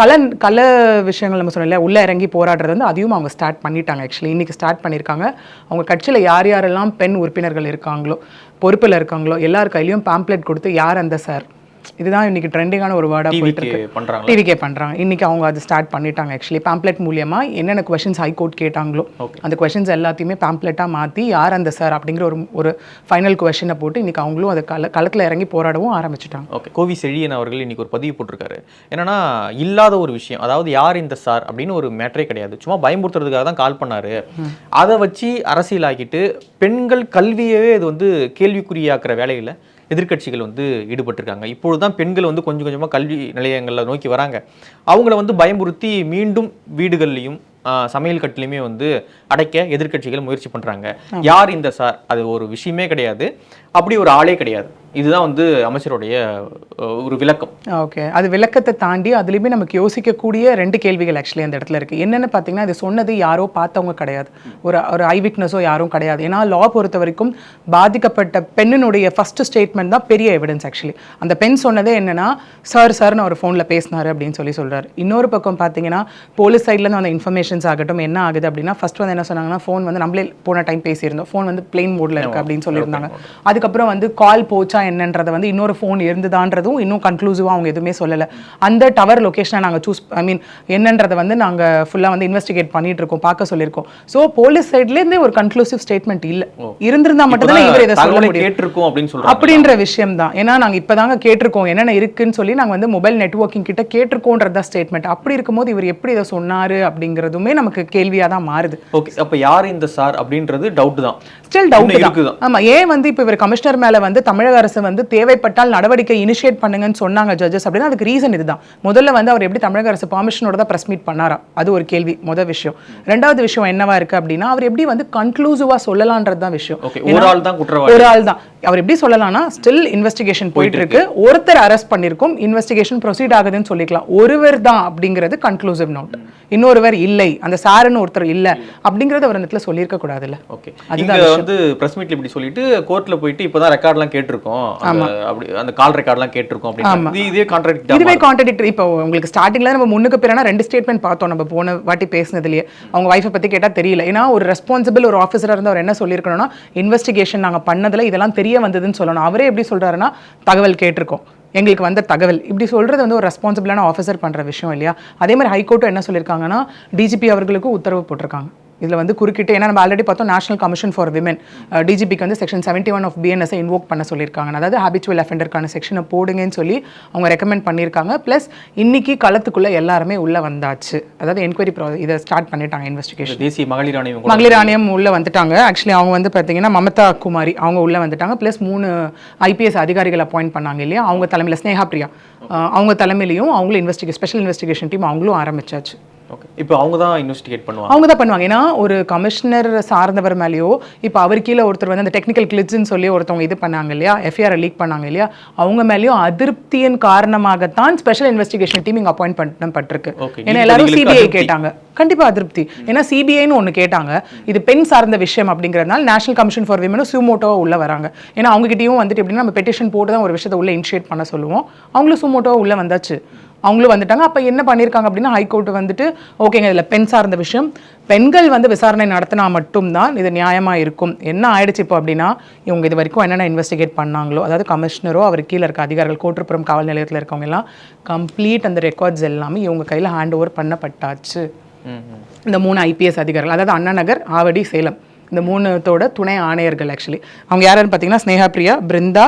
கல விஷயங்கள் நம்ம சொன்னோம் இல்லையா, உள்ளே இறங்கி போராடுறது வந்து அதையும் அவங்க ஸ்டார்ட் பண்ணிட்டாங்க. ஆக்சுவலி இன்றைக்கி ஸ்டார்ட் பண்ணியிருக்காங்க. அவங்க கட்சியில் யார் யாரெல்லாம் பெண் உறுப்பினர்கள் இருக்காங்களோ, பொறுப்பில் இருக்காங்களோ, எல்லார் கையிலையும் பேம்ப்ளெட் கொடுத்து யார் அந்த சார், இதுதான் இன்னைக்கு ட்ரெண்டிங்கான ஒரு வேர்டாக போயிட்டு இருக்கு. டிவிக்கே பண்ணுறாங்க. இன்னைக்கு அவங்க அது ஸ்டார்ட் பண்ணிட்டாங்க. ஆக்சுவலி பேம்ப்ளெட் மூலியமா என்னென்ன கொஸ்டின்ஸ் ஹைகோர்ட் கேட்டாங்களோ அந்த கொஸ்டின்ஸ் எல்லாத்தையுமே பேம்ப்ளெட்டாக மாற்றி யார் அந்த சார் அப்படிங்கிற ஒரு ஃபைனல் கொஸ்டினை போட்டு இன்னைக்கு அவங்களும் அதை களத்தில் இறங்கி போராடவும் ஆரம்பிச்சுட்டாங்க. ஓகே, கோவி செழியன் அவர்கள் இன்னைக்கு ஒரு பதிவு போட்டிருக்காரு. என்னன்னா, இல்லாத ஒரு விஷயம், அதாவது யார் இந்த சார் அப்படின்னு ஒரு மேட்டரே கிடையாது, சும்மா பயமுறுத்துறதுக்காக தான் கால் பண்ணாரு, அதை வச்சு அரசியலாக்கிட்டு பெண்கள் கல்வியவே இது வந்து கேள்விக்குறியாக்குற வேலையில் எதிர்க்கட்சிகள் வந்து ஈடுபட்டிருக்காங்க. இப்பொழுது தான் பெண்கள் வந்து கொஞ்சம் கொஞ்சமாக கல்வி நிலையங்களில் நோக்கி வராங்க. அவங்கள வந்து பயமுறுத்தி மீண்டும் வீடுகள்லையும் சமையல் கட்டிலையுமே வந்து அடைக்க எதிர்க்கட்சிகள் முயற்சி பண்ணுறாங்க. யார் இந்த சார், அது ஒரு விஷயமே கிடையாது, அப்படி ஒரு ஆளே கிடையாது. இதுதான் வந்து அமைச்சருடைய ஒரு விளக்கம். ஓகே, அது விளக்கத்தை தாண்டி அதுலேயுமே நமக்கு யோசிக்கக்கூடிய 2 கேள்விகள் ஆக்சுவலி அந்த இடத்துல இருக்குது. என்னென்னு பார்த்தீங்கன்னா, இது சொன்னது யாரோ பார்த்தவங்க கிடையாது, ஒரு ஐ விட்னஸோ யாரும் கிடையாது. ஏன்னா லா பொறுத்த வரைக்கும் பாதிக்கப்பட்ட பெண்ணினுடைய ஃபர்ஸ்ட் ஸ்டேட்மெண்ட் தான் பெரிய எவிடன்ஸ். ஆக்சுவலி அந்த பெண் சொன்னதே என்னன்னா, சார்னு அவர் ஃபோனில் பேசினாரு அப்படின்னு சொல்கிறார். இன்னொரு பக்கம் பார்த்தீங்கன்னா, போலீஸ் சைட்லேருந்து அந்த இன்ஃபர்மேஷன்ஸ் ஆகட்டும் என்ன ஆகுது அப்படின்னா, ஃபர்ஸ்ட் வந்து என்ன சொன்னாங்கன்னா, ஃபோன் வந்து நம்மளே போன டைம் பேசியிருந்தோம், ஃபோன் வந்து பிளெயின் மோடில் இருக்குது அப்படின்னு சொல்லியிருந்தாங்க. அதுக்கப்புறம் வந்து கால் போச்சா என்னன்றதை வந்து இன்னொரு ஃபோன் இருந்துதான்றதும் இன்னும் கன்க்ளூசிவாக அவங்க எதுவுமே சொல்லலை. அந்த டவர் லொக்கேஷனை நாங்கள் என்னன்றதை வந்து நாங்கள் ஃபுல்லாக வந்து இன்வெஸ்டிகேட் பண்ணிட்டு இருக்கோம், பார்க்க சொல்லியிருக்கோம். ஸோ போலீஸ் சைட்லேருந்தே ஒரு கன்க்ளூசிவ் ஸ்டேட்மெண்ட் இல்லை. இருந்திருந்தா மட்டும்தான் இவர் இதை சொல்ல முடியும் அப்படின்ற விஷயம் தான். ஏன்னா நாங்கள் இப்போ தாங்க கேட்டிருக்கோம் என்னென்ன இருக்குன்னு சொல்லி, நாங்கள் வந்து மொபைல் நெட்வொர்க்கிங் கிட்ட கேட்டிருக்கோன்றதா ஸ்டேட்மெண்ட். அப்படி இருக்கும்போது இவர் எப்படி இதை சொன்னார் அப்படிங்கிறதுமே நமக்கு கேள்வியாக தான் மாறுது. ஓகே, அப்போ யார் இந்த சார் அப்படின்றது டவுட் தான், ஸ்டில் டவுட் தான். ஆமா, ஏன் வந்து இப்போ இவர் கமிஷனர் மேல வந்து தமிழக அரசு வந்து தேவைப்பட்டால் நடவடிக்கை இனிஷியேட் பண்ணுங்கன்னு சொன்னாங்க ஜட்ஜஸ் அப்படின்னா, அதுக்கு ரீசன் இதுதான். முதல்ல வந்து அவர் எப்படி தமிழக அரசு பர்மிஷனோட தான் பிரஸ் மீட் பண்ணாரா, அது ஒரு கேள்வி, முதல் விஷயம். ரெண்டாவது விஷயம் என்னவா இருக்கு அப்படின்னா, அவர் எப்படி வந்து கன்க்ளூசிவா சொல்லலான்றது தான் விஷயம். ஒரு ஆள் தான் குற்றவாளி, ஒரு ஆள் தான். அவர் எப்படி சொல்லலாம்னா, ஸ்டில் இன்வெஸ்டிகேஷன் போயிட்டு இருக்கு, ஒருத்தர் அரெஸ்ட் பண்ணிருக்கோம், இன்வெஸ்டிகேஷன் ப்ரொசீட் ஆகுதுன்னு சொல்லிக்கலாம். ஒருவர் தான் அப்படிங்கிறது கன்க்ளூசிவ் நோட், இன்னொருவர் இல்லை, அந்த சாருன்னு ஒருத்தர் இல்ல அப்படிங்கறது அவர் இடத்துல சொல்லியிருக்க கூடாதுல்ல. ஓகே, இங்க வந்து பிரஸ் மீட்ல இப்படி சொல்லிட்டு கோர்ட்ல போயிட்டு இப்போதான் ரெக்கார்ட்லாம் கேட்டிருக்கோம், அப்படி அந்த கால் ரெக்கார்ட்லாம் கேட்டிருக்கோம் அப்படி இதுவே கான்ட்ராடிக்டரி. இப்போ உங்களுக்கு ஸ்டார்டிங்ல நம்ம முன்னுக்கு பிறனா 2 ஸ்டேட்மெண்ட் பார்த்தோம் நம்ம போன வாட்டி பேசினதுலயே. அவங்க வைஃபை பத்தி கேட்டா தெரியல. ஏன்னா ஒரு ரெஸ்பான்சிபிள் ஒரு ஆஃபீஸரா இருந்து அவர் என்ன சொல்லியிருக்கணும்னா, இன்வெஸ்டிகேஷன் நாங்க பண்ணதுல இதெல்லாம் தெரிய வந்ததுன்னு சொல்லணும். அவரே எப்படி சொல்றாருன்னா, தகவல் கேட்டிருக்கோம், எங்களுக்கு வந்த தகவல், இப்படி சொல்றது வந்து ஒரு ரெஸ்பான்சிபிளான ஆஃபீஸர் பண்ற விஷயம் இல்லையா? அதே மாதிரி ஹைகோர்ட்டும் என்ன சொல்லியிருக்காங்கன்னா, டிஜிபி அவர்களுக்கு உத்தரவு போட்டிருக்காங்க, இதில் வந்து குறுக்கிட்டு, ஏன்னா நம்ம ஆல்ரெடி பார்த்தோம் நேஷனல் கமிஷன் ஃபார் விமன் டிஜிபிக்கு வந்து செக்ஷன் 71 ஆஃப் பிஎன்எஸ்ஸை இன்வோக் பண்ண சொல்லியிருக்காங்க. அதாவது ஹேபிச்சுவல் அஃபெண்டருக்கான செக்ஷனை போடுங்கன்னு சொல்லி அவங்க ரெக்கமெண்ட் பண்ணியிருக்காங்க. ப்ளஸ் இன்னைக்கு களத்துக்குள்ளே எல்லாருமே உள்ளே வந்தாச்சு. அதாவது என்கொயரி இதை ஸ்டார்ட் பண்ணிட்டாங்க இன்வெஸ்டிகேஷன். தேசிய மகளிர் ஆணையம் உள்ளே வந்துட்டாங்க. ஆக்சுவலி அவங்க வந்து பார்த்தீங்கன்னா மமதா குமாரி அவங்க உள்ளே வந்துட்டாங்க. ப்ளஸ் 3 ஐபிஎஸ் அதிகாரிகள் அப்பாயிண்ட் பண்ணாங்க இல்லையா, அவங்க தலைமையில் ஸ்னேகா பிரியா அவங்க தலைமையிலையும் அவங்களும் ஸ்பெஷல் இன்வெஸ்டிகேஷன் டீம் அவங்களும் ஆரம்பிச்சாச்சு. ஓகே, இப்போ அவங்க தான் இன்வெஸ்டிகேட் பண்ணுவாங்க. அவங்க தான் பண்ணுவாங்க. ஏன்னா ஒரு கமிஷனர் சார்ந்தவர் மேலேயோ, இப்போ அவர் கீழே ஒருத்தர் வந்து அந்த டெக்னிக்கல் கிளிட்ஸ்ன்னு சொல்லி ஒருத்தவங்க இது பண்ணாங்க இல்லையா, எஃப்ஐஆர் லீக் பண்ணாங்க இல்லையா, அவங்க மேலேயும் அதிருப்தியின் காரணமாகத்தான் ஸ்பெஷல் இன்வெஸ்டிகேஷன் டீம் இங்கே அப்பாயிண்ட் பண்ணப்பட்டிருக்கு. ஏன்னா எல்லாரும் சிபிஐ கேட்டாங்க. கண்டிப்பாக அதிருப்தி. ஏன்னா சிபிஐன்னு ஒன்று கேட்டாங்க, இது பெண் சார்ந்த விஷயம் அப்படிங்கிறதுனால நேஷனல் கமிஷன் ஃபார் விமனும் சுமோட்டோவாக உள்ளே வராங்க. ஏன்னா அவங்ககிட்டயும் வந்துட்டு எப்படின்னா நம்ம பெட்டிஷன் போட்டு தான் ஒரு விஷயத்தை உள்ளே இனிஷியேட் பண்ண சொல்லுவோம். அவங்களும் சுமோட்டோவாக உள்ளே வந்தாச்சு, அவங்களும் வந்துட்டாங்க. அப்போ என்ன பண்ணியிருக்காங்க அப்படின்னா ஹைகோர்ட் வந்துட்டு ஓகேங்க இதில் பெண் சார்ந்த விஷயம், பெண்கள் வந்து விசாரணை நடத்தினா மட்டும்தான் இது நியாயமாக இருக்கும். என்ன ஆயிடுச்சு இப்போ அப்படின்னா, இவங்க இது வரைக்கும் என்னென்ன இன்வெஸ்டிகேட் பண்ணாங்களோ, அதாவது கமிஷனரோ அவர் கீழே இருக்க அதிகாரிகள், கோட்டுப்புறம் காவல் நிலையத்தில் இருக்கவங்க எல்லாம் கம்ப்ளீட் அந்த ரெக்கார்ட்ஸ் எல்லாமே இவங்க கையில் ஹேண்ட் ஓவர் பண்ணப்பட்டாச்சு. இந்த 3 ஐபிஎஸ் அதிகாரிகள், அதாவது அண்ணா நகர், ஆவடி, சேலம், இந்த 3தோட துணை ஆணையர்கள். ஆக்சுவலி அவங்க யாருன்னு பார்த்தீங்கன்னா ஸ்னேகா பிரியா, பிருந்தா,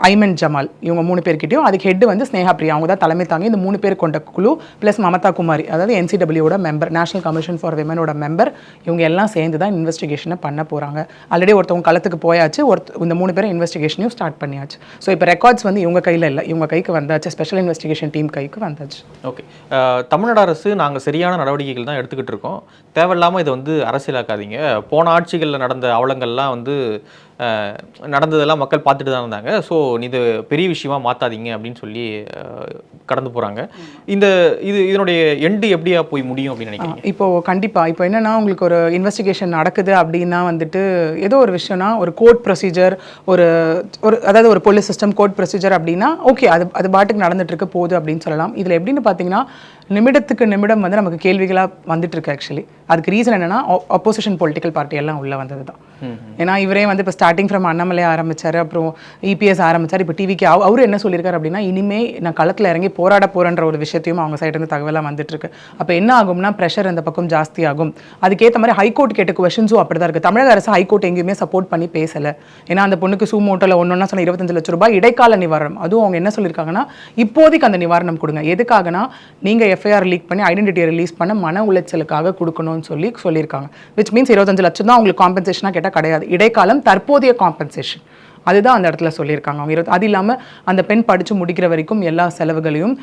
ஐமன் ஜமால், இவங்க 3 பேர்கிட்டையும் அதுக்கு ஹெட் வந்து ஸ்னேகா பிரியா, அவங்க தான் தலைமை தாங்கி இந்த 3 பேர் கொண்ட குழு. ப்ளஸ் மமதா குமாரி, அதாவது என்சிடபிள்யூட மெம்பர், நேஷனல் கமிஷன் ஃபார் விமனோட மெம்பர். இவங்க எல்லாம் சேர்ந்து தான் இன்வெஸ்டிகேஷனை பண்ண போகிறாங்க. ஆல்ரெடி ஒருத்தவங்க களத்துக்கு போயாச்சு, இந்த 3 பேரும் இன்வெஸ்டிகேஷனையும் ஸ்டார்ட் பண்ணியாச்சு. ஸோ இப்போ ரெக்கார்ட்ஸ் வந்து இவங்க கையில் இல்லை, இவங்க கைக்கு வந்தாச்சு, ஸ்பெஷல் இன்வெஸ்டிகேஷன் டீம் கைக்கு வந்தாச்சு. ஓகே, தமிழ்நாடு அரசு நாங்கள் சரியான நடவடிக்கைகள் தான் எடுத்துக்கிட்டு இருக்கோம், தேவையில்லாமல் இதை வந்து அரசியலாக்காதீங்க, போன ஆட்சிகளில் நடந்த அவலங்கள்லாம் வந்து நடந்ததெல்லாம் மக்கள் பார்த்துட்டு தான் இருந்தாங்க, ஸோ இது பெரிய விஷயமா மாற்றாதீங்க அப்படின்னு சொல்லி கடந்து போகிறாங்க. இதனுடைய எண்டு எப்படியா போய் முடியும் அப்படின்னு நினைக்கிறீங்க? இப்போது கண்டிப்பாக இப்போ என்னென்னா உங்களுக்கு ஒரு இன்வெஸ்டிகேஷன் நடக்குது அப்படின்னா வந்துட்டு ஏதோ ஒரு விஷயம்னா ஒரு கோர்ட் ப்ரொசீஜர், ஒரு அதாவது ஒரு போலீஸ் சிஸ்டம் கோர்ட் ப்ரொசீஜர் அப்படின்னா ஓகே அது பாட்டுக்கு நடந்துட்டு இருக்க போகுது அப்படின்னு சொல்லலாம். இதில் எப்படின்னு பார்த்தீங்கன்னா நிமிடத்துக்கு நிமிடம் வந்து நமக்கு கேள்விகளாக வந்துட்டு இருக்கு. ஆக்சுவலி அதுக்கு ரீசன் என்னன்னா அப்போசிஷன் பொலிட்டிக்கல் பார்ட்டி எல்லாம் உள்ளே வந்தது தான். ஏன்னா இவரே வந்து இப்போ ஸ்டார்டிங் ஃப்ரம் அண்ணாமலை ஆரம்பிச்சார், அப்புறம் இபிஎஸ் ஆரம்பிச்சார், இப்போ டிவிக்கு அவரு என்ன சொல்லியிருக்காரு அப்படின்னா இனிமே நான் களத்தில் இறங்கி போராட போகிறன்ற ஒரு விஷயத்தையும் அவங்க சைடு தகவலாக வந்துட்டு இருக்கு. அப்போ என்ன ஆகும்னா ப்ரெஷர் அந்த பக்கம் ஜாஸ்தி ஆகும். அதுக்கேற்ற மாதிரி ஹைகோர்ட் கேட்ட கொஸ்டின்ஸும் அப்படி தான் இருக்குது. தமிழக அரசு ஹைகோர்ட் எங்கேயுமே சப்போர்ட் பண்ணி பேசலை. ஏன்னா அந்த பொண்ணுக்கு சூமோட்டோவில் ஒன்றா சொன்ன 25 லட்சம் ரூபாய் இடைக்கால நிவாரணம், அதுவும் அவங்க என்ன சொல்லியிருக்காங்கன்னா இப்போதைக்கு அந்த நிவாரணம் கொடுங்க. எதுக்காகனா நீங்கள் எஃப்ஐஆர் லீக் பண்ணி ஐடென்டிட்டியை ரிலீஸ் பண்ண மன உளைச்சலுக்காக கொடுக்கணும்னு சொல்லியிருக்காங்க. விச் மீன்ஸ் 25 லட்சம் தான் அவங்களுக்கு காம்பன்சேஷனாக கேட்டால் கிடையாது, இடைக்காலம் தற்போதைய காம்பன்சேஷன் அதுதான் அந்த இடத்துல சொல்லியிருக்காங்க அவங்க. அது இல்லாமல் அந்த பெண் படித்து முடிக்கிற வரைக்கும் எல்லா செலவுகளையும்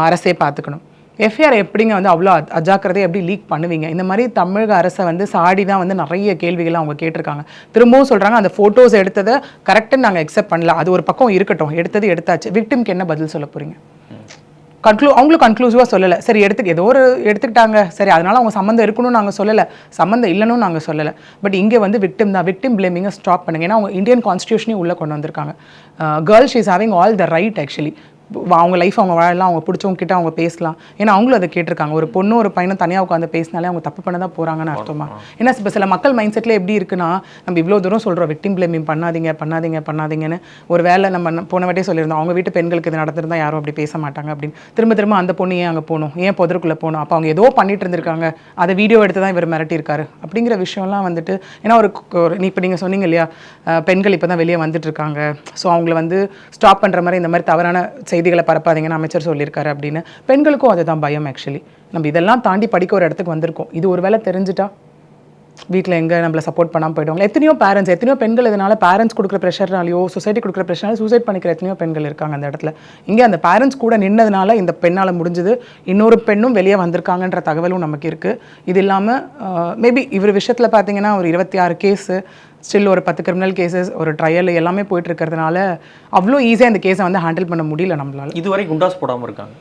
அரசே பார்த்துக்கணும். எஃப்ஐஆர் எப்படிங்க வந்து அவ்வளோ அஜாக்கிரதையை எப்படி லீக் பண்ணுவீங்க? இந்த மாதிரி தமிழக அரசை வந்து சாடி தான் வந்து நிறைய கேள்விகளை அவங்க கேட்டிருக்காங்க. திரும்பவும் சொல்கிறாங்க அந்த ஃபோட்டோஸ் எடுத்ததை கரெக்டுன்னு நாங்கள் அக்செப்ட் பண்ணல, அது ஒரு பக்கம் இருக்கட்டும், எடுத்தாச்சு, விக்டிம்க்கு என்ன பதில் சொல்ல போகிறீங்க? அவங்களும் கன்க்ளூசிவாக சொல்லலை. சரி ஏதோ ஒரு எடுத்துக்கிட்டாங்க, சரி அதனால் அவங்க சம்மந்தம் இருக்கணும்னு நாங்கள் சொல்லலை, சம்மந்தம் இல்லைன்னு நாங்கள் சொல்லலை. பட் இங்கே வந்து விக்டிம் தான், விக்டிம் பிளேமிங்கை ஸ்டாப் பண்ணுங்க. ஏன்னா அவங்க இந்தியன் கான்ஸ்டியூஷனையும் உள்ளே கொண்டு வந்திருக்காங்க. Girl she is having all the right actually, அவங்க லைஃப் அவங்க வாழலாம், அவங்க பிடிச்சவங்க கிட்ட அவங்க பேசலாம். ஏன்னா அவங்களும் அதை கேட்டிருக்காங்க. ஒரு பொண்ணு ஒரு பையனும் தனியாக உட்காந்து பேசினாலே அவங்க தப்பு பண்ண தான் போகிறாங்கன்னு அர்த்தமா? ஏன்னா இப்போ சில மக்கள் மைண்ட் செட்டில் எப்படி இருக்குன்னா, நம்ம இவ்வளோ தூரம் சொல்கிறோம் விக்டிம் பிளேமிங் பண்ணாதீங்கன்னு, ஒரு வேலை நம்ம போன வாட்டியே சொல்லியிருந்தோம், அவங்க வீட்டு பெண்களுக்கு இது நடந்திருந்தா யாரும் அப்படி பேச மாட்டாங்க அப்படின்னு. திரும்ப அந்த பொண்ணு ஏன் அங்கே போகணும், ஏன் புதருக்குள்ளே போகணும், அப்போ அவங்க ஏதோ பண்ணிட்டு இருந்திருக்காங்க, அதை வீடியோ எடுத்து தான் இவர் மிரட்டியிருக்காரு அப்படிங்கிற விஷயம்லாம் வந்துட்டு. ஏன்னா இப்போ நீங்கள் சொன்னீங்க இல்லையா, பெண்கள் இப்போ தான் வெளியே வந்துட்டு இருக்காங்க, ஸோ அவங்கள வந்து ஸ்டாப் பண்ணுற மாதிரி இந்த மாதிரி தவறான செய்திகளை பரப்பாதீங்கன்னு அமைச்சர் சொல்லியிருக்காரு அப்படின்னு. பெண்களுக்கும் அதுதான் பயம். ஆக்சுவலி நம்ம இதெல்லாம் தாண்டி படிக்க ஒரு இடத்துக்கு வந்திருக்கோம். இது ஒரு வேளை தெரிஞ்சுட்டா வீட்டில் எங்கே நம்மளை சப்போர்ட் பண்ணாமல் போயிடுவாங்க. எத்தனையோ பெண்கள் இதனால் பேரண்ட்ஸ் கொடுக்குற ப்ரெஷர்னாலையோ சொசைட்டி கொடுக்குற ப்ரெஷர்னால சூசைட் பண்ணிக்கிற எத்தனையோ பெண்கள் இருக்காங்க அந்த இடத்துல. இங்கே அந்த பேரண்ட்ஸ் கூட நின்னதுனால இந்த பெண்ணால் முடிஞ்சது, இன்னொரு பெண்ணும் வெளியே வந்திருக்காங்கன்ற தகவலும் நமக்கு இருக்குது. இது இல்லாமல் மேபி இவர் விஷயத்தில் பார்த்தீங்கன்னா ஒரு 26 கேஸு, ஸ்டில் ஒரு 10 கிரிமினல் கேசஸ், ஒரு ட்ரையல் எல்லாமே போயிட்டு இருக்கிறதுனால அவ்வளோ ஈஸியாக இந்த கேஸை வந்து ஹேண்டில் பண்ண முடியல நம்மளால. இதுவரை குண்டாஸ் போடாமல் இருக்காங்க.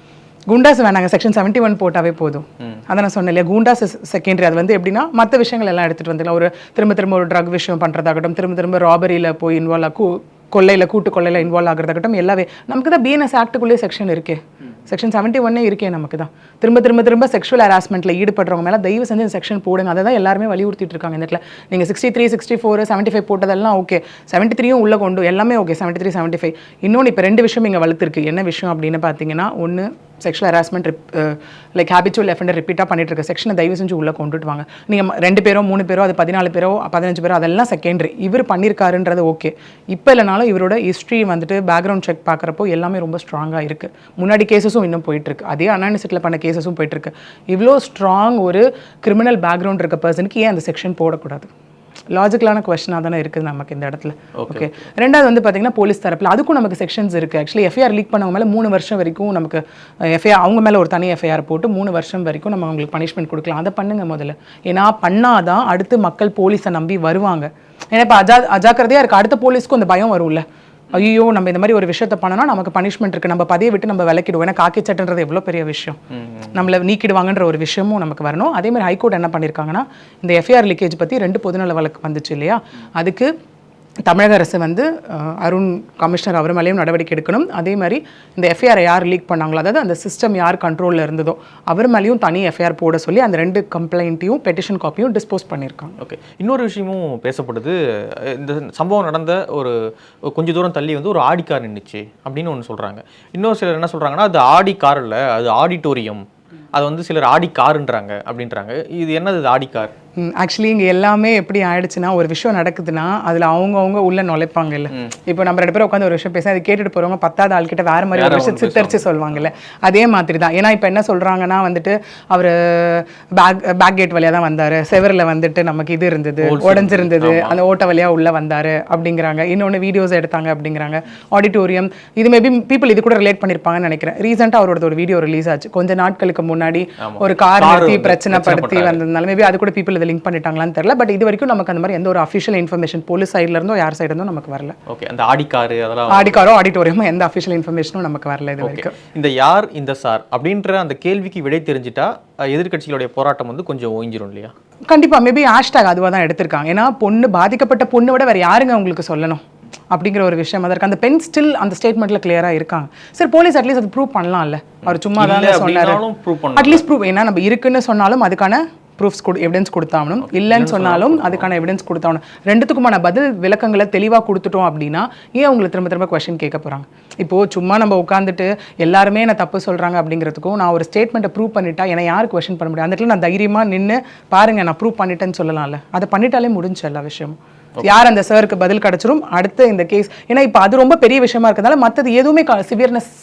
குண்டாஸ் வேணாங்க, செக்ஷன் 71 போட்டாவே போதும். அதை நான் சொன்னேன் இல்லையா, குண்டாஸ் செகண்டரி. அது வந்து எப்படின்னா மற்ற விஷயங்கள் எல்லாம் எடுத்துகிட்டு வந்துடலாம். ஒரு திரும்ப ஒரு ட்ரக் விஷயம் பண்ணுறதாகட்டும், திரும்ப ராபரியில் போய் இன்வால்வ் கூட்டு கொள்ளையில் இன்வால்வ் ஆகிறதாகட்டும், எல்லாமே நமக்கு தான் பிஎன்எஸ் ஆக்டுக்குள்ளேயே செக்ஷன் இருக்கே, செக்ஷன் 71 இருக்கே நமக்கு தான். திரும்ப செக்ஷுவல் ஹராஸ்மெண்ட்டில் ஈடுபடுறவங்க மேலே தயவு செஞ்சு இந்த செக்ஷன் போடுங்க. அதை தான் எல்லாருமே வலியுறுத்திட்டு இருக்காங்க இந்த இடத்துல. நீங்கள் 63, 64, 75 போட்டதெல்லாம் ஓகே, 73யும் உள்ளே கொண்டு எல்லாமே ஓகே, 73, 75. இன்னொன்று இப்போ 2 விஷயம் இங்கே வளர்த்துருக்கு. என்ன விஷயம் அப்படின்னு பார்த்தீங்கன்னா, ஒன்று sexual harassment like habitual offender ரிப்பீட்டாக பண்ணிட்டு இருக்க செக்ஷனை தயவு செஞ்சு உள்ளே கொண்டுட்டு வாங்க. நீங்கள் 2 பேரோ 3 பேரோ அது 14 பேரோ 15 பேரோ அதெல்லாம் செகண்டரி. இவர் பண்ணியிருக்காருன்றது ஓகே. இப்போ இல்லைனாலும் இவரோட ஹிஸ்ட்ரி வந்துட்டு பேக்ரவுண்ட் செக் பார்க்குறப்போ எல்லாமே ரொம்ப ஸ்ட்ராங்காக இருக்குது. முன்னாடி கேசஸும் இன்னும் போயிட்டுருக்கு. அதே அனானிசிட்டில் பண்ண கேசஸும் போயிட்டுருக்கு. இவ்வளோ ஸ்ட்ராங் ஒரு கிரிமினல் பேக்ரவுண்ட் இருக்க பர்சனுக்கு ஏன் அந்த செக்ஷன் போடக்கூடாது? லாஜிக்கலான கொஸ்டினாக தானே இருக்குது நமக்கு இந்த இடத்துல. ஓகே. ரெண்டாவது வந்து பார்த்தீங்கன்னா போலீஸ் தரப்பில் அதுக்கும் நமக்கு செக்ஷன்ஸ் இருக்குது. ஆக்சுவலி எஃப்ஐஆர் லீக் பண்ணவங்க மேலே 3 வருஷம் வரைக்கும் நமக்கு எஃப்ஐஆர் அவங்க மேலே ஒரு தனி எஃப்ஐஆர் போட்டு 3 வருஷம் வரைக்கும் நம்ம அவங்களுக்கு பனிஷ்மெண்ட் கொடுக்கலாம். அதை பண்ணுங்க முதல்ல. ஏன்னா பண்ணாதான் அடுத்து மக்கள் போலீஸை நம்பி வருவாங்க. ஏன்னா இப்போ அஜாக்கிரதையாக இருக்குது. அடுத்த போலீஸ்க்கும் அந்த பயம் வரும்ல, ஐயோ நம்ம இந்த மாதிரி ஒரு விஷயத்த பண்ணனா நமக்கு பனிஷ்மெண்ட் இருக்குது, நம்ம பதவியை விட்டு நம்ம விலக்கிடுவோம். ஏன்னா காக்கி சட்டன்றது எவ்வளோ பெரிய விஷயம், நம்மளை நீக்கிடுவாங்கன்ற ஒரு விஷயமும் நமக்கு வரணும். அதே மாதிரி ஹைகோர்ட் என்ன பண்ணியிருக்காங்கன்னா, இந்த எஃப்ஐஆர் லீக்கேஜ் பற்றி 2 பொதுநல வழக்கு வந்துச்சு இல்லையா, அதுக்கு தமிழக அரசு வந்து அருண் கமிஷனர் அவர் மேலேயும் நடவடிக்கை எடுக்கணும். அதே மாதிரி இந்த எஃப்ஐஆரை யார் லீக் பண்ணாங்களோ, அதாவது அந்த சிஸ்டம் யார் கண்ட்ரோலில் இருந்ததோ அவர் மேலேயும் தனி எஃப்ஐஆர் போட சொல்லி அந்த 2 கம்ப்ளைண்ட்டையும் பெட்டிஷன் காப்பியும் டிஸ்போஸ் பண்ணியிருக்காங்க. ஓகே. இன்னொரு விஷயமும் பேசப்படுது. இந்த சம்பவம் நடந்த ஒரு கொஞ்சம் தூரம் தள்ளி வந்து ஒரு ஆடி கார் நின்றுச்சு அப்படின்னு ஒன்று சொல்கிறாங்க. இன்னொரு சிலர் என்ன சொல்கிறாங்கன்னா, அது ஆடி கார் இல்லை, அது ஆடிட்டோரியம், அது வந்து சிலர் ஆடி காருன்றாங்க அப்படின்றாங்க. இது என்னது ஆடி கார்? ஆக்சுவலி இங்கே எல்லாமே எப்படி ஆயிடுச்சுன்னா, ஒரு விஷயம் நடக்குதுன்னா அதில் அவங்கவுங்க உள்ள நுழைப்பாங்க இல்லை. இப்போ நம்ம 2 பேரும் உட்காந்து ஒரு விஷயம் பேச அது கேட்டுட்டு போகிறவங்க 10வது ஆள்கிட்ட வேறு மாதிரி ஒரு விஷயம் சித்தரிச்சு சொல்லுவாங்கல்ல, அதே மாதிரி தான். ஏன்னா இப்போ என்ன சொல்கிறாங்கன்னா வந்துட்டு அவர் பேக் கேட் வழியாக தான் வந்தார், செவரில் வந்துட்டு நமக்கு இது இருந்தது, உடஞ்சிருந்தது, அந்த ஓட்ட வழியாக உள்ளே வந்தார் அப்படிங்கிறாங்க. இன்னொன்று வீடியோஸ் எடுத்தாங்க அப்படிங்கிறாங்க. ஆடிட்டோரியம் இது மேபி பீப்புள் இது கூட ரிலேட் பண்ணியிருப்பாங்கன்னு நினைக்கிறேன். ரீசெண்டாக அவரோட ஒரு வீடியோ ரிலீஸ் ஆச்சு கொஞ்ச நாட்களுக்கு முன்னாடி, ஒரு கார் நிறுத்தி பிரச்சனைப்படுத்தி வந்ததுனால மேபி அது கூட பீப்புள் இதை லிங்க் பண்ணிட்டாங்களான்னு தெரியல. பட் இது வரைக்கும் நமக்கு அந்த மாதிரி எந்த ஒரு அஃபிஷியல் இன்ஃபர்மேஷன் போலீஸ் சைட்ல இருந்தோ யார் சைடு இருந்தோ நமக்கு வரல. ஓகே. அந்த ஆடிக்காரு அதெல்லாம் ஆடிக்காரோ ஆடிட்டோரியமோ எந்த அஃபிஷியல் இன்ஃபர்மேஷனும் நமக்கு வரல இது வரைக்கும். இந்த யார் இந்த சார் அப்படின்ற அந்த கேள்விக்கு விடை தெரிஞ்சிட்டா எதிர்க்கட்சிகளுடைய போராட்டம் வந்து கொஞ்சம் ஓய்ஞ்சிரும் இல்லையா? கண்டிப்பா. மேபி ஹேஷ்டாக் அதுவாக தான் எடுத்திருக்காங்க. ஏன்னா பாதிக்கப்பட்ட பொண்ணு விட வேற யாருங்க உங்களுக்கு சொல்லணும் அப்படிங்கிற ஒரு விஷயம் அதற்கு அந்த பெண் ஸ்டில் அந்த ஸ்டேட்மெண்ட்ல கிளியரா இருக்காங்க. சரி, போலீஸ் அட்லீஸ்ட் அது ப்ரூவ் பண்ணலாம்ல. அவர் சும்மா தான் சொன்னாரு, அட்லீஸ்ட் ப்ரூவ். ஏன்னா நம்ம இருக்குன்னு சொன்னாலும் அதுக்கான ப்ரூஃப்ஸ் எவிடன்ஸ் கொடுத்தாகணும், இல்லைன்னு சொன்னாலும் அதுக்கான எவிடன்ஸ் கொடுத்தாகணும். 2த்துக்குமான பதில் விளக்கங்களை தெளிவாக கொடுத்துட்டோம் அப்படின்னா ஏன் அவங்களை திரும்ப திரும்ப கொஸ்டின் கேட்க போகிறாங்க? இப்போது சும்மா நம்ம உட்காந்துட்டு எல்லாருமே என்ன தப்பு சொல்கிறாங்க அப்படிங்கிறதுக்கும் நான் ஒரு ஸ்டேட்மெண்ட்டை ப்ரூவ் பண்ணிட்டா என்னை யாருக்கு கொஸ்டின் பண்ண முடியும்? அந்த இடத்துல நான் தைரியமாக நின்று பாருங்கள் நான் ப்ரூவ் பண்ணிட்டேன்னு சொல்லலாம்ல. அதை பண்ணிட்டாலே முடிஞ்சு எல்லா விஷயமும். யார் அந்த சாருக்கு பதில் கிடைச்சிரும் அடுத்து இந்த கேஸ். ஏன்னா இப்போ அது ரொம்ப பெரிய விஷயமா இருக்கிறதால மற்றது எதுவுமே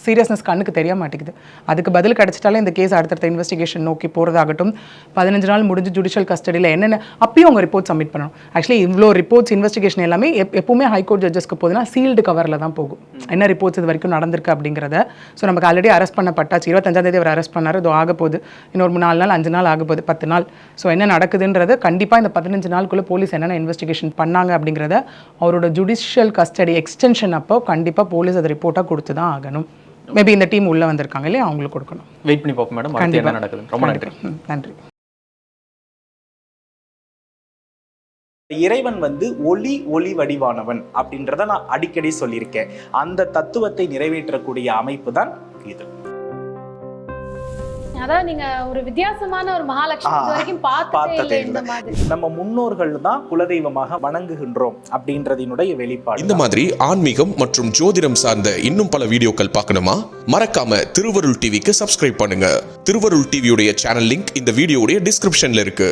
சீரியஸ்னஸ் கண்ணுக்கு தெரிய மாட்டேங்குது. அதுக்கு பதில் கிடைச்சிட்டாலே இந்த கேஸ் அடுத்தடுத்த இன்வெஸ்டிகேஷன் நோக்கி போகிறதாகட்டும். 15 நாள் முடிஞ்சு ஜுடிஷியல் கஸ்டடியில் என்னென்ன அப்பயும் அவங்க ரிப்போர்ட் சப்மிட் பண்ணணும். ஆக்சுவலி இவ்வளோ ரிப்போர்ட்ஸ் இன்வெஸ்டிகேஷன் எல்லாமே எப்பவுமே ஹைகோர்ட் ஜட்ஜஸ்க்கு போகுதுன்னா சீல்டு கவரில் தான் போகும். என்ன ரிப்போர்ட்ஸ் இது வரைக்கும் நடந்திருக்கு அப்படிங்கிறத. ஸோ நமக்கு ஆல்ரெடி அரெஸ்ட் பண்ணப்பட்டாச்சு. 25ஆம் தேதி அவர் அரெஸ்ட் பண்ணார். இது ஆக போகுது. இன்னொரு 4 நாள் 5 நாள் ஆக போகுது, 10 நாள். ஸோ என்ன நடக்குதுன்றது கண்டிப்பாக இந்த 15 நாளுக்குள்ளே போலீஸ் என்னென்ன இன்வெஸ்டிகேஷன் பண்ணாங்க அப்படிங்கிறத அவரோட ஜுடிஷியல் கஸ்டடி எக்ஸ்டென்ஷன் அப்போ கண்டிப்பாக போலீஸ் அதை ரிப்போர்ட்டாக கொடுத்து தான் ஆகணும். மேபி இந்த டீம் உள்ளே வந்திருக்காங்க இல்லையா, அவங்களுக்கு கொடுக்கணும். வெயிட் பண்ணி பார்ப்போம் மேடம், என்ன நடக்குது. ரொம்ப நன்றி. நன்றி. இறைவன் வந்து ஒளி வடிவானவன் அப்படின்றத நான் அடிக்கடி சொல்லியிருக்கேன். அந்த தத்துவத்தை நிறைவேற்றக்கூடிய அமைப்பு தான் இது. அதான் நீங்க ஒரு வித்தியாசமான ஒரு மகாலட்சுமி வரைக்கும் பார்த்ததே இந்த மாதிரி. நம்ம முன்னோர்கள் தான் குலதெய்வமாக வணங்குகின்றோம் அப்படின்றதினுடைய வெளிப்பாடு. இந்த மாதிரி ஆன்மீகம் மற்றும் ஜோதிடம் சார்ந்த இன்னும் பல வீடியோக்கள் பார்க்கணுமா? மறக்காம திருவருள் டிவிக்கு சப்ஸ்கிரைப் பண்ணுங்க. திருவருள் டிவியுடைய சேனல் லிங்க் இந்த வீடியோடைய டிஸ்கிரிப்ஷன்ல இருக்கு.